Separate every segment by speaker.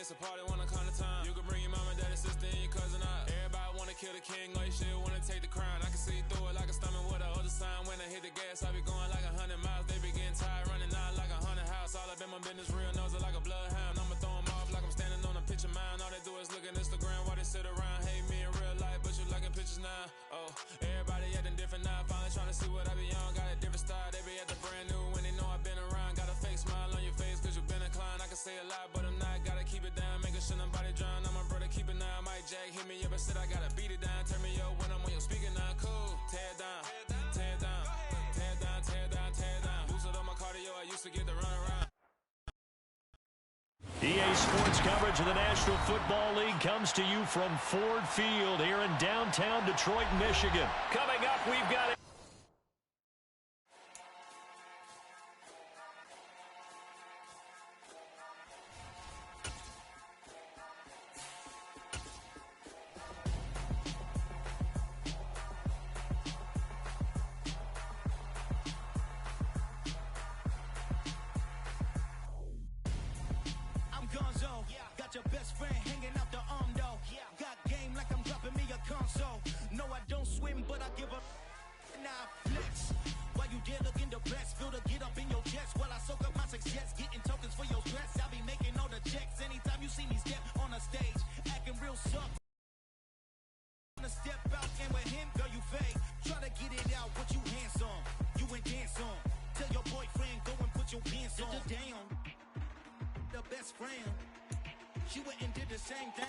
Speaker 1: it's a party, wanna come to time. You can bring your mama, daddy, sister, and your cousin out. Everybody wanna kill the king, like shit, wanna take the crown. I can see through it like a stomach with a other sign. When I hit the gas, I be going like 100 miles. They be getting tired, running out like 100 house. All up in my business, real nose like a bloodhound. I'ma throw them off like I'm standing on a picture mound. All they do is look at Instagram while they sit around. Hate me in real life, but you liking pictures now. Oh, everybody acting different now. Finally trying to see what I be on. Got a different style, they be acting brand new when they know I've been around. Got a fake smile on your face, cause you been inclined. I can say a lot, but I'm not. Gotta keep it down, making sure nobody drown. I'm my brother, keep it now. Mike Jack hit me up and said I gotta beat it down. Turn me up when I'm on your speaker now. Cool, tear it down, tear it down, tear it down, tear it down, tear it down. Lose it on my cardio, I used to get the run around.
Speaker 2: EA Sports coverage of the National Football League comes to you from Ford Field here in downtown Detroit, Michigan. Coming up, we've got it.
Speaker 3: Got your best friend hanging out the arm though. Got game like I'm dropping me a console. No, I don't swim, but I give a now flex. While you there looking the best, feel to get up in your chest while I soak up my success, getting tokens for your stress. I'll be making all the checks anytime you see me step on a stage, acting real soft. Wanna step out and with him, girl, you fake. Try to get it out, but you handsome. You ain't dance on. Tell your boyfriend, go and put your pants on. Damn, the best friend. She went and did the same thing.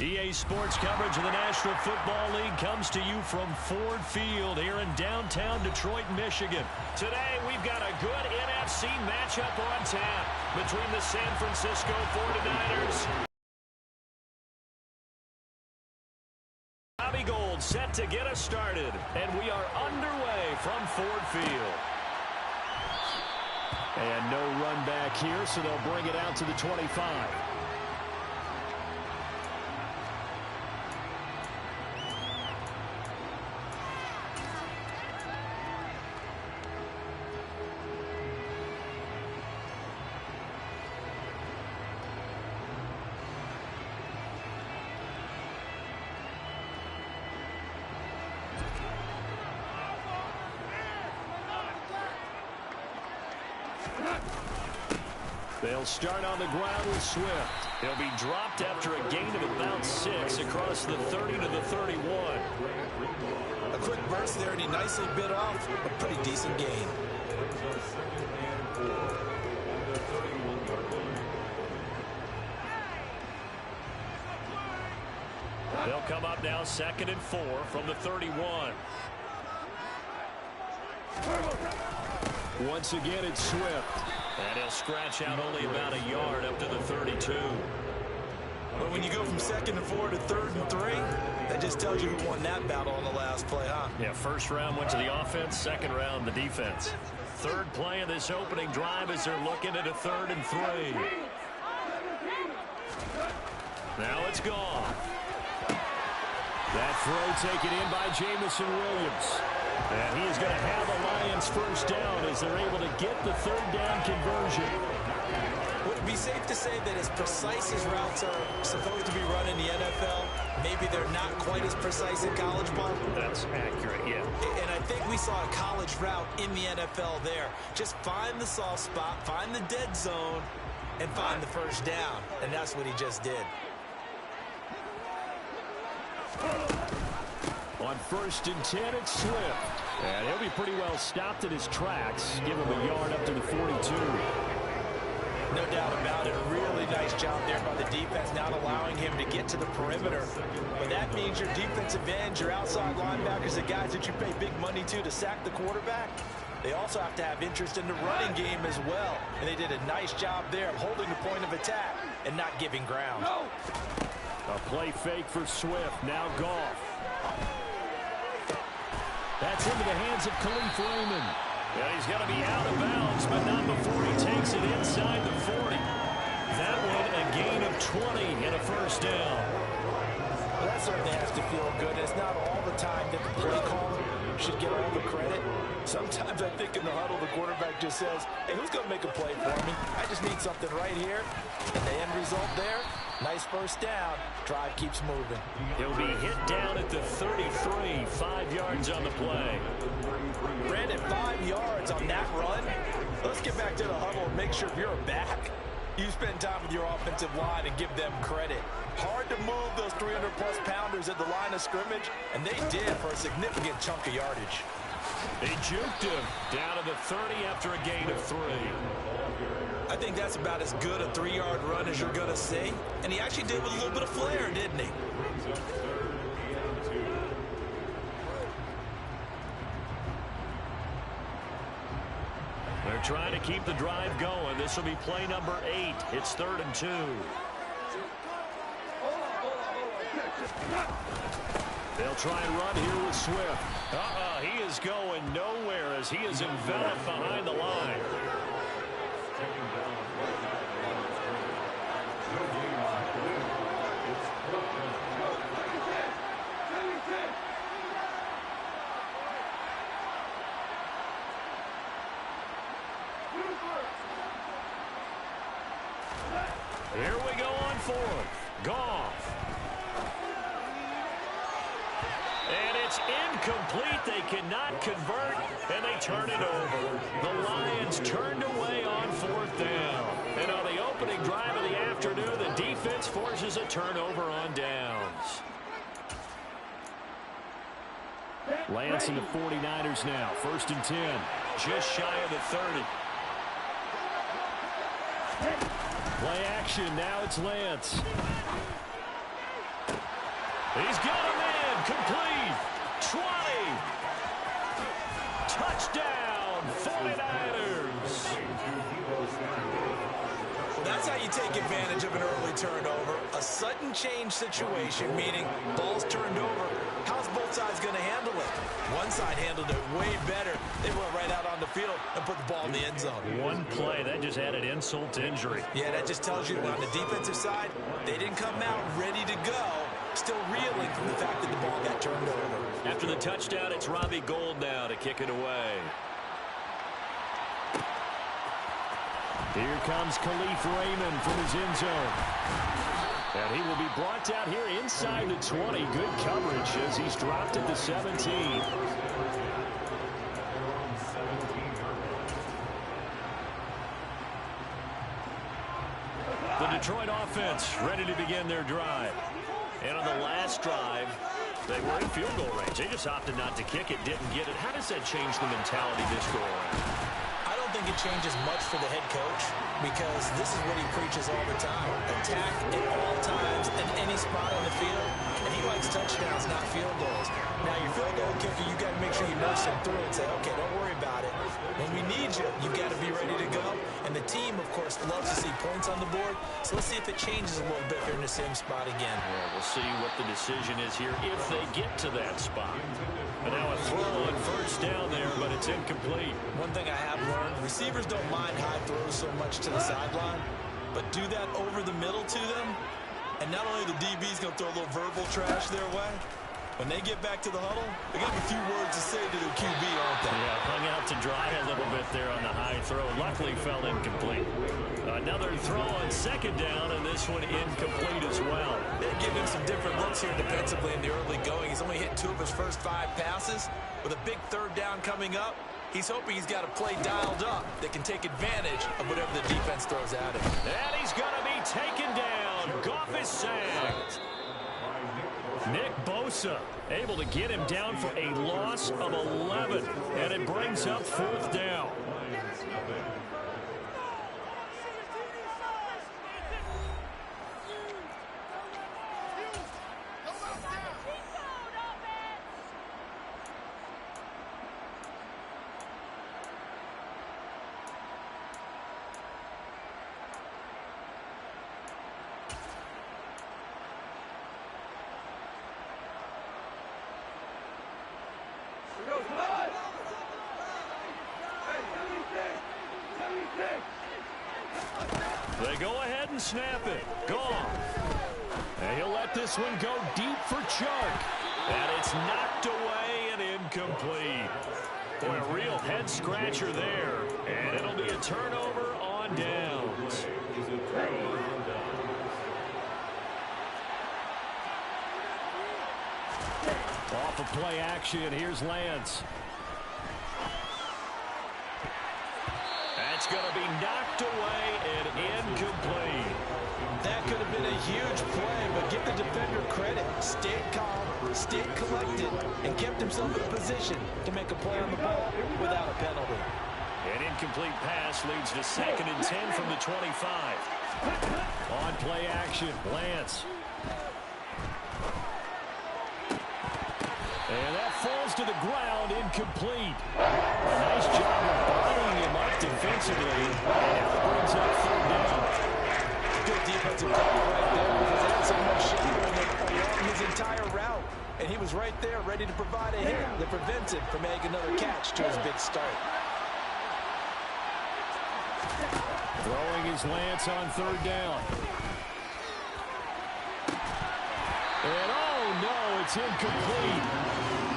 Speaker 2: EA Sports coverage of the National Football League comes to you from Ford Field here in downtown Detroit, Michigan. Today, we've got a good NFC matchup on tap between the San Francisco 49ers. Bobby Gold set to get us started, and we are underway from Ford Field. And no run back here, so they'll bring it out to the 25. They'll start on the ground with Swift. He'll be dropped after a gain of about 6 across the 30 to the 31.
Speaker 4: A quick burst there, and he nicely bit off a pretty decent gain.
Speaker 2: They'll come up now 2nd and 4 from the 31. Once again, it's Swift. And he'll scratch out only about a yard up to the 32.
Speaker 4: But when you go from 2nd and 4 to 3rd and 3, that just tells you who won that battle on the last play, huh?
Speaker 2: Yeah, first round went to the offense, second round the defense. Third play of this opening drive as they're looking at a 3rd and 3. Now it's gone. That throw taken in by Jamison Williams. And he is going to have a Lions first down as they're able to get the 3rd down conversion.
Speaker 4: Would it be safe to say that as precise as routes are supposed to be run in the NFL, maybe they're not quite as precise in college ball?
Speaker 2: That's accurate, yeah.
Speaker 4: And I think we saw a college route in the NFL there. Just find the soft spot, find the dead zone, and find the first down. And that's what he just did.
Speaker 2: On 1st and 10, it's Swift. And he'll be pretty well stopped in his tracks. Give him a yard up to the 42.
Speaker 4: No doubt about it. A really nice job there by the defense, not allowing him to get to the perimeter. But that means your defensive ends, your outside linebackers, the guys that you pay big money to sack the quarterback, they also have to have interest in the running game as well. And they did a nice job there of holding the point of attack and not giving ground.
Speaker 2: A play fake for Swift. Now Goff. That's into the hands of Khalif Raymond. And he's going to be out of bounds, but not before he takes it inside the 40. That one a gain of 20 and a first down.
Speaker 4: Well, that certainly has to feel good. It's not all the time that the play caller should get all the credit. Sometimes I think in the huddle, the quarterback just says, hey, who's going to make a play for me? I just need something right here. And the end result there, nice first down. Drive keeps moving.
Speaker 2: He'll be hit down at the 33, 5 yards on the play.
Speaker 4: Brandon, 5 yards on that run. Let's get back to the huddle and make sure if you're a back, you spend time with your offensive line and give them credit. Hard to move those 300-plus pounders at the line of scrimmage, and they did for a significant chunk of yardage.
Speaker 2: They juked him down to the 30 after a gain of 3.
Speaker 4: I think that's about as good a 3-yard run as you're going to see. And he actually did with a little bit of flair, didn't he?
Speaker 2: They're trying to keep the drive going. This will be play number 8. It's 3rd and 2. They'll try and run here with Swift. He is going nowhere as he is enveloped behind the line. Here we go on 4th. Goff. And it's incomplete. They cannot convert, and they turn it over. The Lions turned away on 4th down. And on the opening drive of the afternoon, the defense forces a turnover on downs. Lance and the 49ers now. 1st and 10. Just shy of the 30. Play action. Now it's Lance. He's got him in. Complete. 20. Touchdown. 49ers.
Speaker 4: That's how you take advantage of an early turnover. A sudden change situation, meaning ball's turned over. How's both sides going to handle it? One side handled it way better. They went right out on the field and put the ball in the end zone.
Speaker 2: One play, that just added insult to injury.
Speaker 4: Yeah, that just tells you that on the defensive side, they didn't come out ready to go, still reeling from the fact that the ball got turned over.
Speaker 2: After the touchdown, it's Robbie Gould now to kick it away. Here comes Khalif Raymond from his end zone. And he will be brought down here inside the 20. Good coverage as he's dropped at the 17. The Detroit offense ready to begin their drive. And on the last drive, they were in field goal range. They just opted not to kick it, didn't get it. How does that change the mentality this go around?
Speaker 4: I don't think it changes much for the head coach because this is what he preaches all the time. Attack at all times in any spot on the field. And he likes touchdowns, not field goals. Now, your field goal kicker, you got to make sure you nurse him through and say, okay, don't worry about it. When we need you, you got to be ready to go. And the team, of course, loves to see points on the board. So let's see if it changes a little bit here in the same spot again.
Speaker 2: Well, we'll see what the decision is here if they get to that spot. But now a throw on 1st down there, but it's incomplete.
Speaker 4: One thing I have learned, receivers don't mind high throws so much to the sideline, but do that over the middle to them, and not only the DB's going to throw a little verbal trash their way, when they get back to the huddle, they got a few words to say to their QB, aren't they?
Speaker 2: Yeah, hung out to dry a little bit there on the high throw. Luckily fell incomplete. Another throw on 2nd down, and this one incomplete as well.
Speaker 4: They're giving him some different looks here defensively in the early going. He's only hit 2 of his first 5 passes. With a big 3rd down coming up, he's hoping he's got a play dialed up that can take advantage of whatever the defense throws at him.
Speaker 2: And he's going to be taken down. Goff is sacked. Nick Bosa able to get him down for a loss of 11, and it brings up 4th down. They go ahead and snap it. Goff. And he'll let this one go deep for Chuck. And it's knocked away and incomplete. Boy, a real head-scratcher there. And it'll be a turnover on downs. Off of play action, here's Lance. That's going to be knocked away and incomplete.
Speaker 4: That could have been a huge play, but give the defender credit. Stayed calm, stayed collected, and kept himself in position to make a play on the ball without a penalty.
Speaker 2: An incomplete pass leads to 2nd and 10 from the 25. On play action, Lance. And that falls to the ground, incomplete. A nice job of bottling him up defensively. And now it brings up 3rd down.
Speaker 4: Good defensive call right there because they had so much shadowing him along his entire route. And he was right there ready to provide a hit that prevents him from making another catch to his big start.
Speaker 2: Throwing his Lance on 3rd down. And oh no, it's incomplete.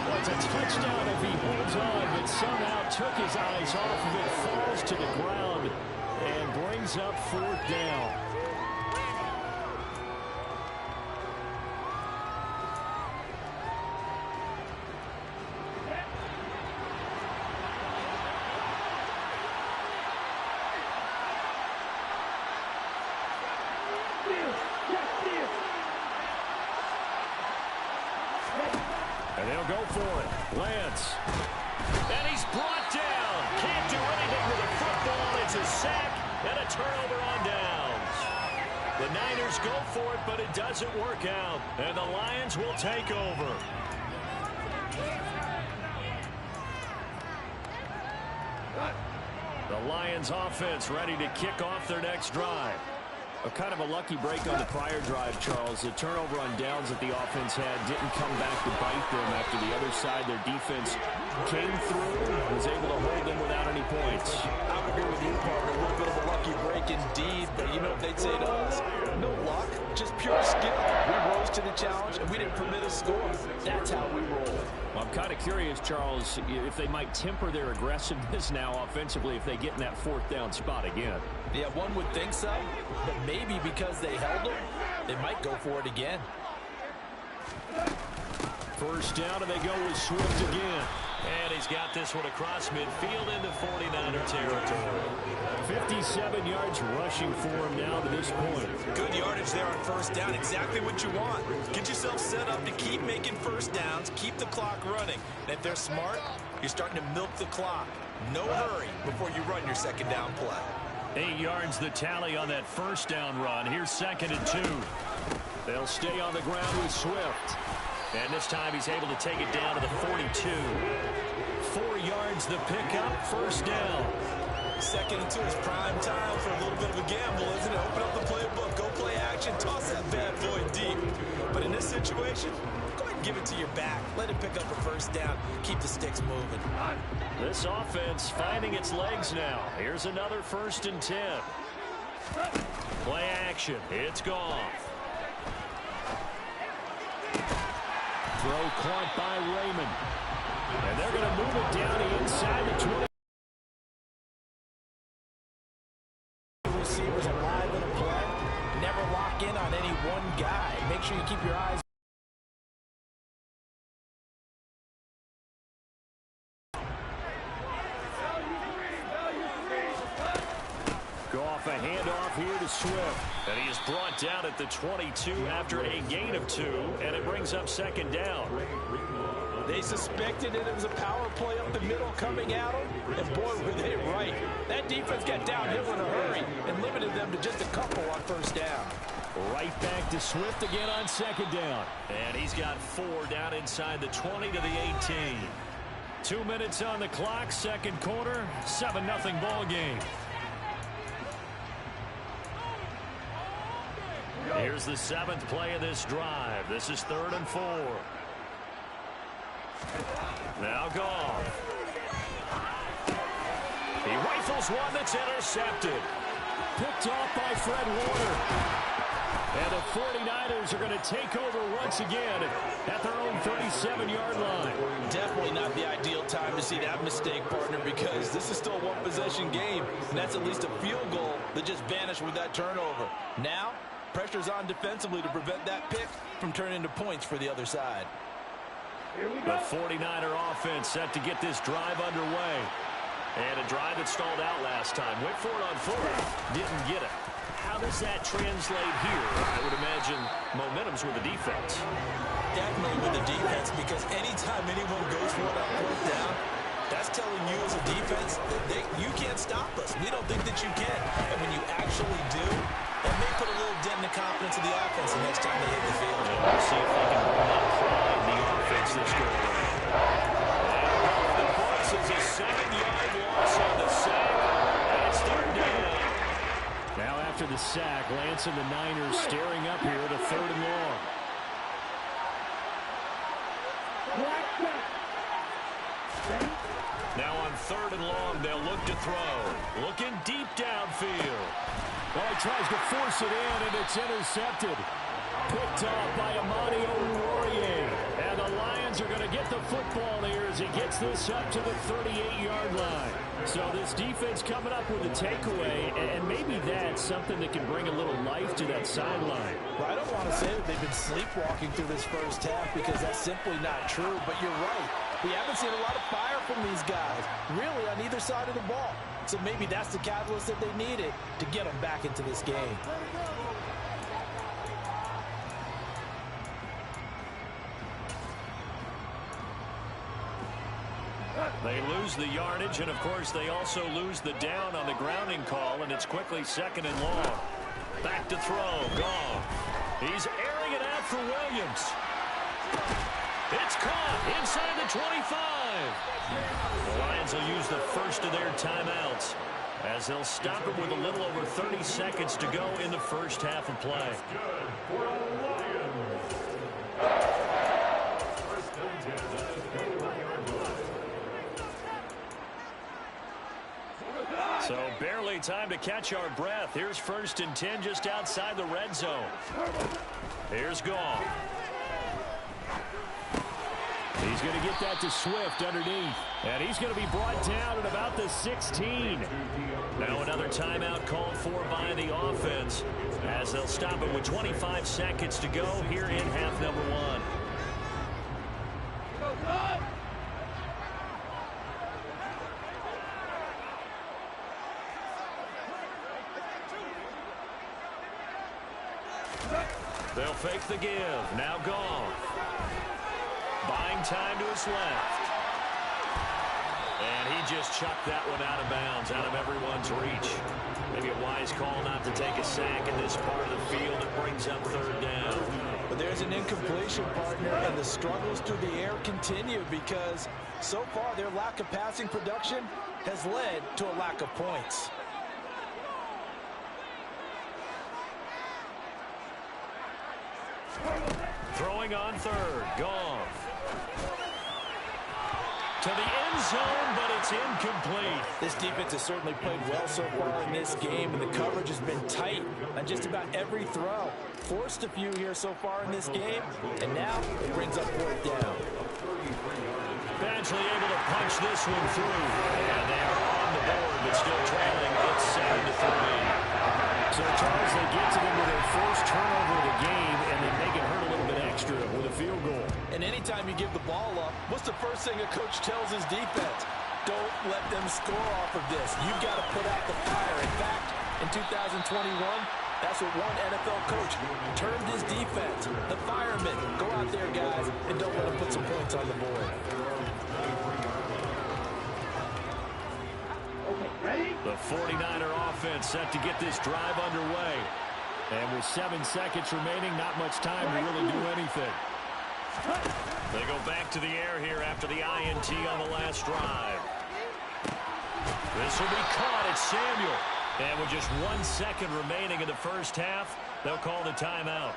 Speaker 2: Well, it's a touchdown if he holds on, but somehow took his eyes off of it, falls to the ground, and brings up 4th down. And they'll go for it. Lance. And he's brought down. Can't do anything with the football. It's a sack and a turnover on downs. The Niners go for it, but it doesn't work out. And the Lions will take over. The Lions offense ready to kick off their next drive. A kind of a lucky break on the prior drive, Charles. The turnover on downs that the offense had didn't come back to bite them after the other side. Their defense came through, was able to hold them without any points.
Speaker 4: I would agree with you, partner. A little bit of a lucky break indeed, but you know what they'd say to us? No luck, just pure skill. We rose to the challenge, and we didn't permit a score. That's how we roll.
Speaker 2: Well, I'm kind of curious, Charles, if they might temper their aggressiveness now offensively if they get in that 4th down spot again.
Speaker 4: Yeah, one would think so, but maybe because they held them, they might go for it again.
Speaker 2: 1st down, and they go with Swift again. And he's got this one across midfield into 49er territory. 57 yards rushing for him now to this point.
Speaker 4: Good yardage there on 1st down. Exactly what you want. Get yourself set up to keep making 1st downs, keep the clock running. And if they're smart, you're starting to milk the clock. No hurry before you run your 2nd down play.
Speaker 2: 8 yards the tally on that 1st down run. Here's 2nd and 2. They'll stay on the ground with Swift. And this time he's able to take it down to the 42. 4 yards the pickup, 1st down.
Speaker 4: 2nd and 2 is prime time for a little bit of a gamble, isn't it? Open up the playbook, go play action, toss that bad boy deep. But in this situation, go ahead and give it to your back. Let it pick up a 1st down. Keep the sticks moving.
Speaker 2: This offense finding its legs now. Here's another 1st and 10. Play action. It's gone. Throw caught by Raymond. And they're going to move it down to inside the 20.
Speaker 4: Receivers alive in a play. Never lock in on any one guy. Make sure you keep your eyes.
Speaker 2: Go off a handoff here to Swift. And he is brought down at the 22 after a gain of 2. And it brings up 2nd down.
Speaker 4: They suspected that it was a power play up the middle coming at them. And boy, were they right. That defense got downhill in a hurry and limited them to just a couple on 1st down.
Speaker 2: Right back to Swift again on 2nd down. And he's got 4 down inside the 20 to the 18. 2 minutes on the clock, 2nd quarter, 7-0 ball game. Here's the 7th play of this drive. This is 3rd and 4. Now gone. He rifles one that's intercepted. Picked off by Fred Warner. And the 49ers are going to take over once again at their own 37-yard line.
Speaker 4: Definitely not the ideal time to see that mistake, partner, because this is still a one-possession game, and that's at least a field goal that just vanished with that turnover. Now, pressure's on defensively to prevent that pick from turning into points for the other side.
Speaker 2: The 49er offense set to get this drive underway. And a drive that stalled out last time. Went for it on fourth. Didn't get it. How does that translate here? I would imagine momentum's with the defense.
Speaker 4: Definitely with the defense, because anytime anyone goes for it on fourth down, that's telling you as a defense that you can't stop us. We don't think that you can. And when you actually do, that may put a little dent in the confidence of the offense the next time they hit the field.
Speaker 2: And we'll see if they can bring that pride in the offense this go around. The Bucs is a 7-yard loss on the sack. And it's third down. Now after the sack, Lance and the Niners staring up here to 3rd and long. Now on 3rd and long, they'll look to throw. Looking deep downfield. Well, he tries to force it in, and it's intercepted. Picked off by Amani Oruwariye. And the Lions are going to get the football here as he gets this up to the 38-yard line. So this defense coming up with a takeaway, and maybe that's something that can bring a little life to that sideline.
Speaker 4: Well, I don't want to say that they've been sleepwalking through this first half, because that's simply not true, but you're right. We haven't seen a lot of fire from these guys, really, on either side of the ball. So maybe that's the catalyst that they needed to get them back into this game.
Speaker 2: They lose the yardage, and of course they also lose the down on the grounding call, and it's quickly 2nd and long. Back to throw, gone. He's airing it out for Williams. It's caught inside the 25. The Lions will use the first of their timeouts as they'll stop it with a little over 30 seconds to go in the first half of play. So barely time to catch our breath. Here's 1st and 10 just outside the red zone. Here's Goff. He's going to get that to Swift underneath. And he's going to be brought down at about the 16. Now another timeout called for by the offense as they'll stop it with 25 seconds to go here in half number 1. They'll fake the give. Now Goff. Buying time to his left. And he just chucked that one out of bounds, out of everyone's reach. Maybe a wise call not to take a sack in this part of the field. It brings up 3rd down.
Speaker 4: But there's an incompletion, partner, and the struggles through the air continue because so far their lack of passing production has led to a lack of points.
Speaker 2: Throwing on 3rd. Goff. To the end zone, but it's incomplete.
Speaker 4: This defense has certainly played well so far in this game, and the coverage has been tight on just about every throw. Forced a few here so far in this game, and now it brings up 4th down.
Speaker 2: Badgley able to punch this one through. And they are on the board, but still trailing. It's 7-3. So, Charles, they get to them with their first turnover of the game, and they make it hurt a little bit extra with a field goal.
Speaker 4: And anytime you give the ball up, what's the first thing a coach tells his defense? Don't let them score off of this. You've got to put out the fire. In fact, in 2021, that's what one NFL coach termed his defense. The firemen. Go out there, guys, and don't let them put some points on the board.
Speaker 2: The 49er offense set to get this drive underway. And with 7 seconds remaining, not much time to really do anything. They go back to the air here after the INT on the last drive. This will be caught. It's Samuel. And with just 1 second remaining in the first half, they'll call the timeout.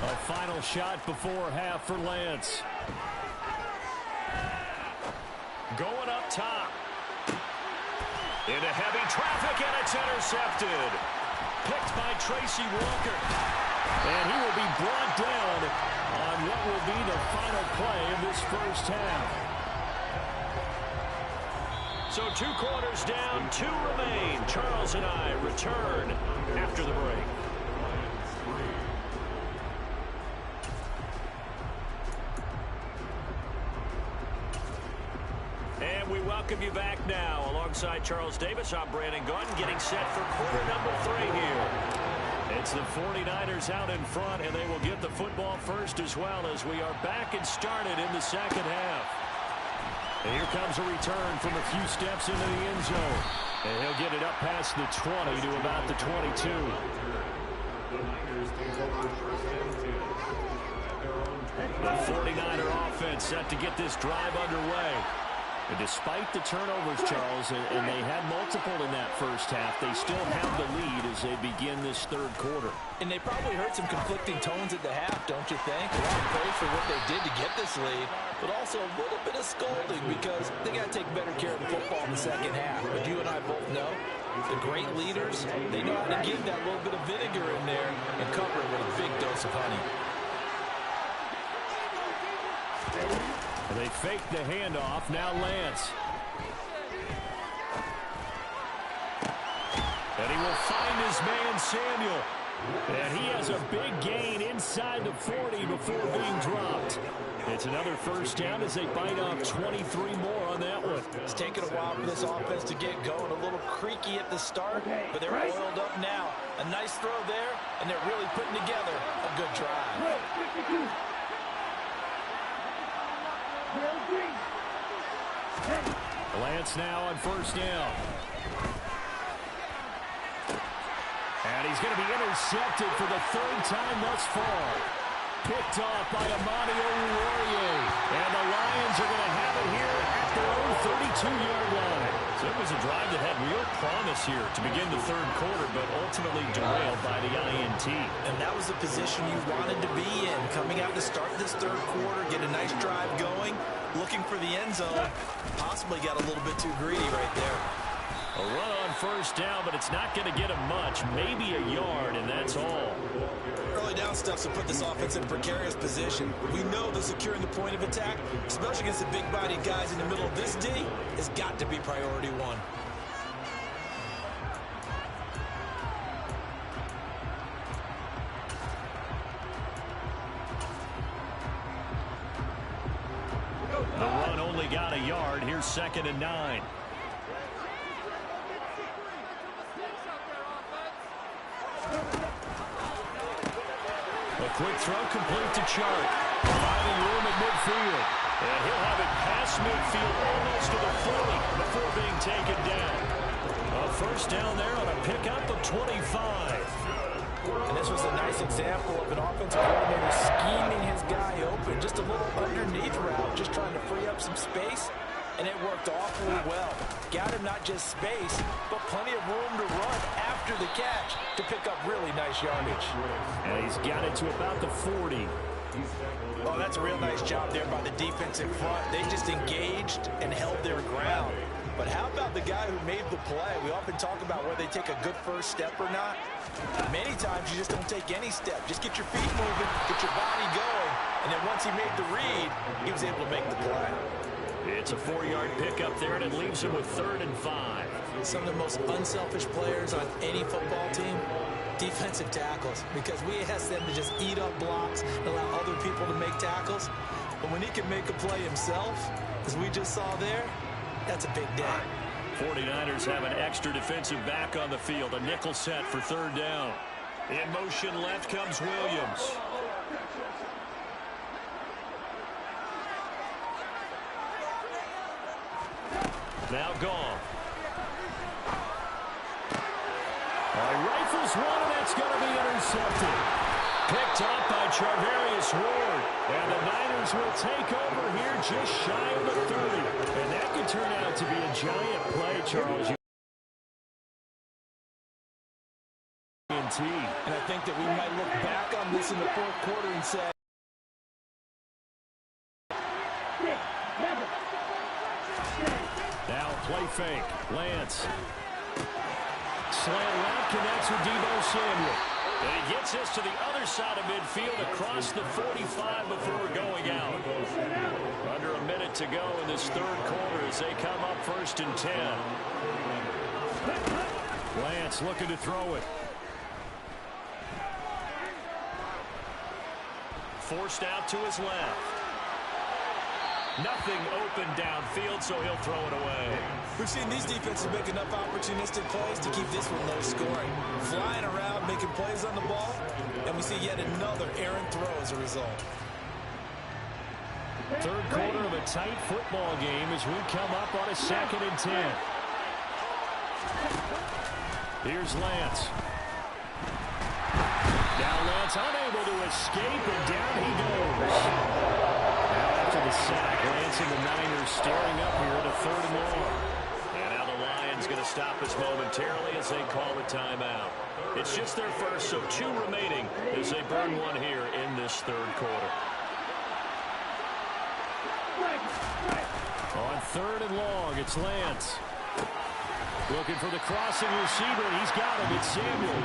Speaker 2: A final shot before half for Lance. Going up top. Into heavy traffic, and it's intercepted. Picked by Tracy Walker. And he will be brought down on what will be the final play of this first half. So 2 quarters down, 2 remain. Charles and I return after the break. And we welcome you back now. Alongside Charles Davis, I'm Brandon Gordon, getting set for quarter number 3 here. It's the 49ers out in front, and they will get the football first as well as we are back and started in the second half. And here comes a return from a few steps into the end zone. And he'll get it up past the 20 to about the 22. The 49er offense set to get this drive underway. And despite the turnovers, Charles, and they had multiple in that first half, they still have the lead as they begin this third quarter.
Speaker 4: And they probably heard some conflicting tones at the half, don't you think? A lot of praise for what they did to get this lead, but also a little bit of scolding because they got to take better care of the football in the second half. But you and I both know the great leaders, they know how to give that little bit of vinegar in there and cover it with a big dose of honey.
Speaker 2: And they fake the handoff. Now Lance. And he will find his man Samuel. And he has a big gain inside the 40 before being dropped. It's another first down as they bite off 23 more on that one.
Speaker 4: It's taken a while for this offense to get going. A little creaky at the start, but they're oiled up now. A nice throw there, and they're really putting together a good drive.
Speaker 2: Lance now on first down. And he's going to be intercepted for the 3rd time thus far. Picked off by Amani Oruwariye. And the Lions are going to have it here at their own 32-yard line. So it was a drive that had real promise here to begin the third quarter, but ultimately derailed by the INT.
Speaker 4: And that was the position you wanted to be in. Coming out to start this third quarter, get a nice drive going, looking for the end zone. Possibly got a little bit too greedy right there.
Speaker 2: A run on first down, but it's not going to get him much. Maybe a yard, and that's all.
Speaker 4: Early down stuff to put this offense in a precarious position. We know that securing the point of attack, especially against the big-bodied guys in the middle of this D, has got to be priority 1.
Speaker 2: The run only got a yard. Here's 2nd and 9. A quick throw complete to Chark. Finding room at midfield. And he'll have it past midfield almost to the 40 before being taken down. A first down there on a pickup of 25.
Speaker 4: And this was a nice example of an offensive coordinator scheming his guy open. Just a little underneath route, just trying to free up some space. And it worked awfully well. Got him not just space, but plenty of room to run after the catch to pick up really nice yardage.
Speaker 2: And he's got it to about the 40.
Speaker 4: Oh, that's a real nice job there by the defense in front. They just engaged and held their ground. But how about the guy who made the play? We often talk about whether they take a good first step or not. Many times you just don't take any step. Just get your feet moving, get your body going. And then once he made the read, he was able to make the play.
Speaker 2: It's a 4-yard pickup there, and it leaves him with 3rd and 5.
Speaker 4: Some of the most unselfish players on any football team, defensive tackles, because we ask them to just eat up blocks and allow other people to make tackles. But when he can make a play himself, as we just saw there, that's a big day.
Speaker 2: 49ers have an extra defensive back on the field. A nickel set for 3rd down. In motion left comes Williams. Now gone. Rifles one, and that's going to be intercepted. Picked up by Charvarius Ward. And the Niners will take over here just shy of the 30. And that could turn out to be a giant play, Charles.
Speaker 4: And I think that we might look back on this in the 4th quarter and say,
Speaker 2: Now play fake. Lance. Slant route connects with Deebo Samuel. And he gets this to the other side of midfield across the 45 before going out. Under a minute to go in this third quarter as they come up 1st and 10. Lance looking to throw it. Forced out to his left. Nothing open downfield, so he'll throw it away.
Speaker 4: We've seen these defenses make enough opportunistic plays to keep this one low scoring. Flying around, making plays on the ball, and we see yet another errant throw as a result.
Speaker 2: Third quarter of a tight football game as we come up on a 2nd and 10. Here's Lance. Now Lance unable to escape, and down he goes. Now after the sack, Lance and the Niners staring up here at a 3rd and long. And now the Lions going to stop us momentarily as they call a timeout. It's just their first, so 2 remaining as they burn one here in this third quarter. On 3rd and long, it's Lance. Looking for the crossing receiver. He's got him. It's Samuel.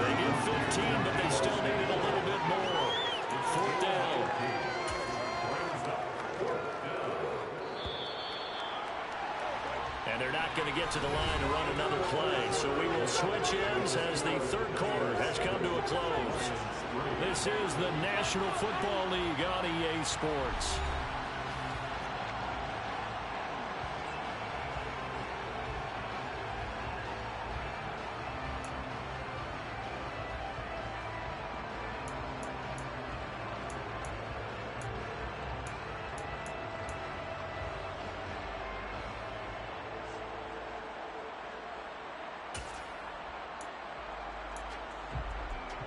Speaker 2: They get 15, but they still needed a little bit more. 4th down. And they're not going to get to the line to run another play. So we will switch ends as the third quarter has come to a close. This is the National Football League on EA Sports.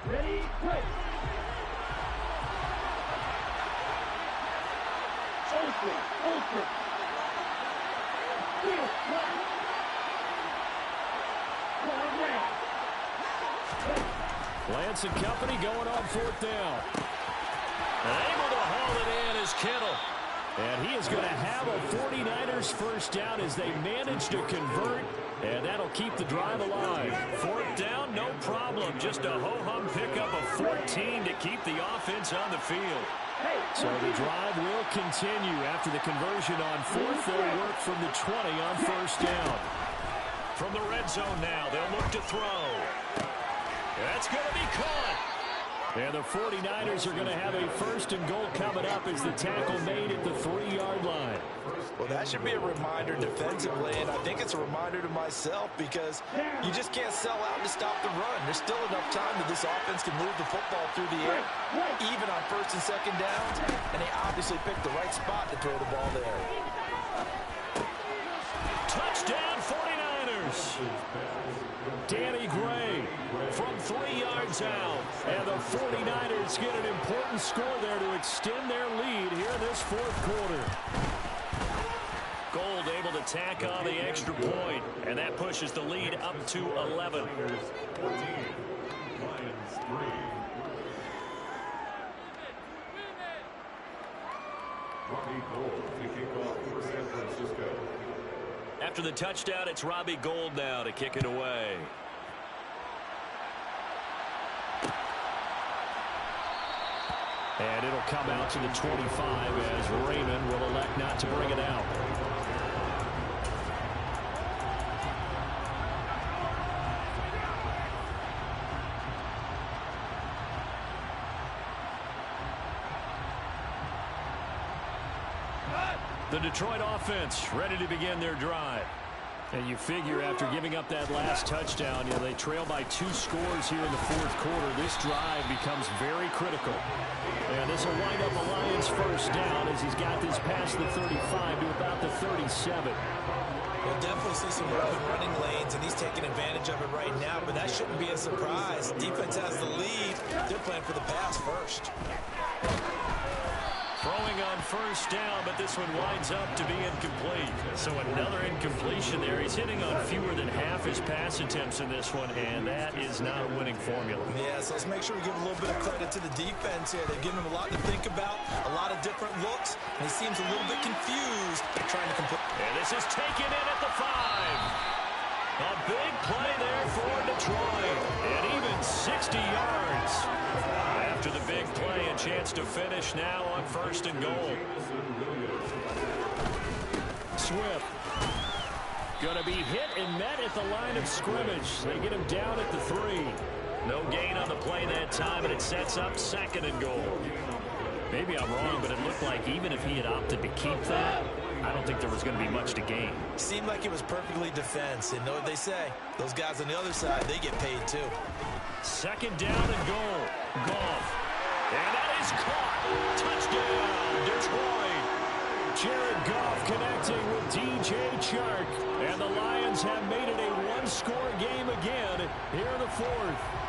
Speaker 5: Ready, play. Open. Field,
Speaker 2: Lance and company going on 4th down. And able to haul it in is Kittle. And he is going to have a 49ers first down as they manage to convert. And that'll keep the drive alive. 4th down, no problem. Just a ho-hum pickup of 14 to keep the offense on the field. So the drive will continue after the conversion on 4th. They'll work from the 20 on 1st down. From the red zone now, they'll look to throw. That's going to be caught. And the 49ers are going to have a 1st and goal coming up as the tackle made at the 3-yard line.
Speaker 4: Well, that should be a reminder defensively, and I think it's a reminder to myself because you just can't sell out to stop the run. There's still enough time that this offense can move the football through the air, even on 1st and 2nd downs, and they obviously picked the right spot to throw the ball there.
Speaker 2: Touchdown 49ers. Danny Gray from 3 yards out. And the 49ers get an important score there to extend their lead here in this 4th quarter. Gold able to tack on the extra point, and that pushes the lead up to 11. After the touchdown, it's Robbie Gould now to kick it away. And it'll come out to the 25 as Raymond will elect not to bring it out. The Detroit offense ready to begin their drive. And you figure after giving up that last touchdown, they trail by 2 scores here in the 4th quarter. This drive becomes very critical. And this will wind up a Lions first down as he's got this past the 35 to about the 37.
Speaker 4: We'll definitely see some open running lanes, and he's taking advantage of it right now, but that shouldn't be a surprise. Defense has the lead. They're playing for the pass first.
Speaker 2: Throwing on first down, but this one winds up to be incomplete. So another incompletion there. He's hitting on fewer than half his pass attempts in this one, and that is not a winning formula.
Speaker 4: Yeah, so let's make sure we give a little bit of credit to the defense here. They've given him a lot to think about, a lot of different looks, and he seems a little bit confused trying to complete.
Speaker 2: And this is taken in at the 5. A big play there for Detroit, and even 60 yards. After the big play, a chance to finish now on first and goal. Swift. Going to be hit and met at the line of scrimmage. They get him down at the 3. No gain on the play that time, and it sets up second and goal. Maybe I'm wrong, but it looked like even if he had opted to keep that, I don't think there was going to be much to gain.
Speaker 4: Seemed like it was perfectly defense, and know what they say. Those guys on the other side, they get paid too.
Speaker 2: Second down and goal. Goff. And that is caught. Touchdown, Detroit. Jared Goff connecting with DJ Chark. And the Lions have made it a one-score game again here in the 4th.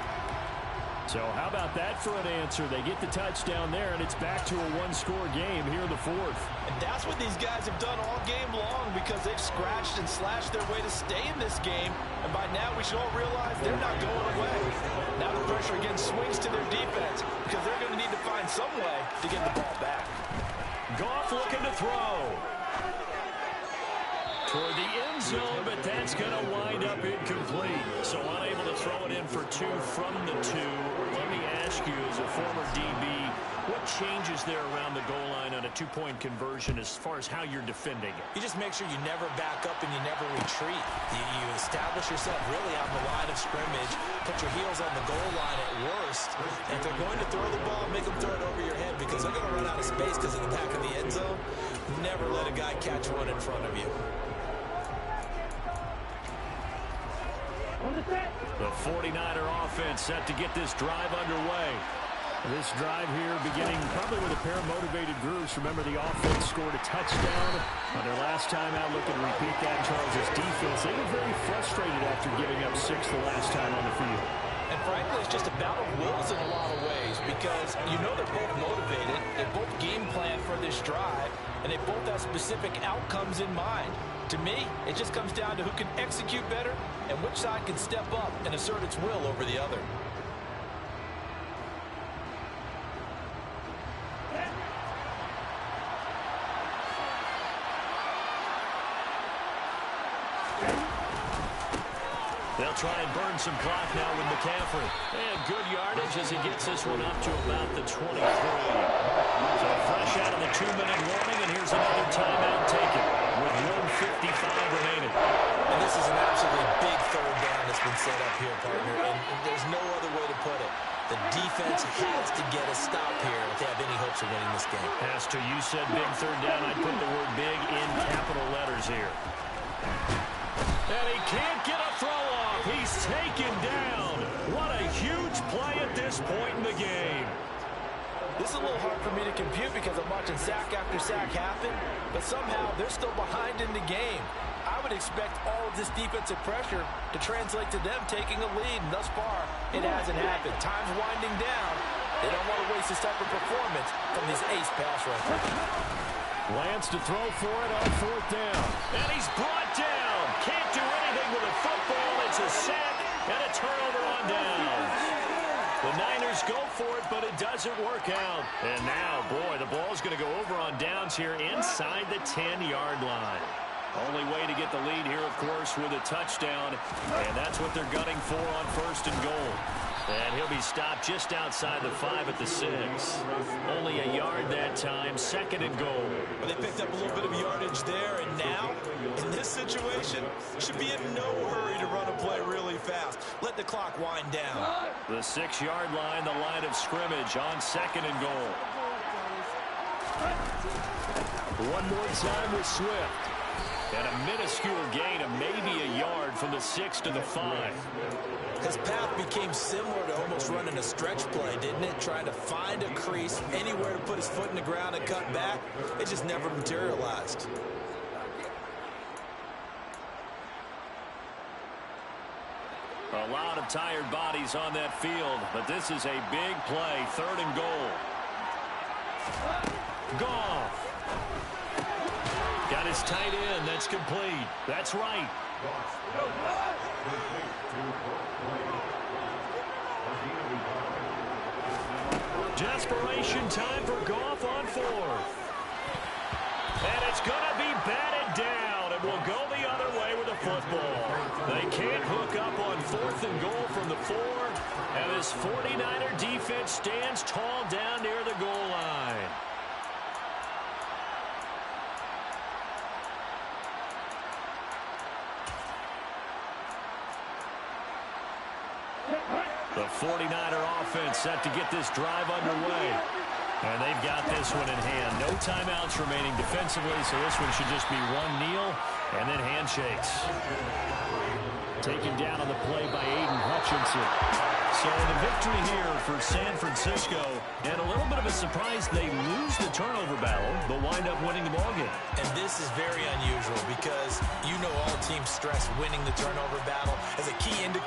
Speaker 2: So how about that for an answer? They get the touchdown there, and it's back to a one-score game here in the 4th.
Speaker 4: And that's what these guys have done all game long because they've scratched and slashed their way to stay in this game. And by now, we should all realize they're not going away. Now the pressure again swings to their defense because they're going to need to find some way to get the ball back.
Speaker 2: Goff looking to throw. Toward the end zone, but that's going to wind up incomplete. So unable to throw it in for 2 from the 2. Let me ask you, as a former DB, what changes there around the goal line on a 2-point conversion as far as how you're defending it?
Speaker 4: You just make sure you never back up and you never retreat. You establish yourself really on the line of scrimmage, put your heels on the goal line at worst, and if they're going to throw the ball, make them throw it over your head because they're going to run out of space because of the back of the end zone. Never let a guy catch one in front of you.
Speaker 2: The 49er offense set to get this drive underway. This drive here beginning probably with a pair of motivated groups. Remember, the offense scored a touchdown on their last time out. Look and repeat that. Charles' defense, they were very frustrated after giving up 6 the last time on the field.
Speaker 4: And frankly, it's just a battle of wills in a lot of ways because you know they're both motivated. They both game plan for this drive, and they both have specific outcomes in mind. To me, it just comes down to who can execute better and which side can step up and assert its will over the other.
Speaker 2: They'll try and burn some clock now with McCaffrey. And good yardage as he gets this one up to about the 23. So fresh out of the 2-minute warning, and here's another timeout taken with 1:55 remaining.
Speaker 4: And this is an absolutely big third down that's been set up here, partner, and there's no other way to put it. The defense has to get a stop here if they have any hopes of winning this game.
Speaker 2: Pastor, you said big third down. I'd put the word big in capital letters here. And he can't get a throw off. He's taken down. What a huge play at this point in the game.
Speaker 4: This is a little hard for me to compute because I'm watching sack after sack happen, but somehow they're still behind in the game. I would expect all of this defensive pressure to translate to them taking a lead, and thus far, it hasn't happened. Time's winding down. They don't want to waste this type of performance from these ace pass rushers.
Speaker 2: Lance to throw for it on 4th down. And he's brought down. Can't do anything with a football. It's a sack and a turnover on downs. The Niners go for it, but it doesn't work out. And now, boy, the ball's going to go over on downs here inside the 10-yard line. Only way to get the lead here, of course, with a touchdown. And that's what they're gunning for on 1st and goal. And he'll be stopped just outside the 5 at the 6. Only a yard that time, 2nd and goal.
Speaker 4: Well, they picked up a little bit of yardage there, and now, in this situation, should be in no hurry to run a play really fast. Let the clock wind down.
Speaker 2: The 6-yard line, the line of scrimmage on 2nd and goal. One more time with Swift. And a minuscule gain of maybe a yard from the 6 to the 5.
Speaker 4: His path became similar to almost running a stretch play, didn't it? Trying to find a crease, anywhere to put his foot in the ground and cut back. It just never materialized.
Speaker 2: A lot of tired bodies on that field, but this is a big play, 3rd and goal. Goff. Got his tight end. That's complete. That's right. Desperation time for Goff on fourth. And it's going to be batted down. It will go the other way with the football. They can't hook up on 4th and goal from the 4. And this 49er defense stands tall down near the goal line. The 49er offense set to get this drive underway. And they've got this one in hand. No timeouts remaining defensively, so this one should just be one kneel and then handshakes. Taken down on the play by Aiden Hutchinson. So the victory here for San Francisco, and a little bit of a surprise, they lose the turnover battle, but wind up winning the ballgame.
Speaker 4: And this is very unusual because you know all teams stress winning the turnover battle as a key indicator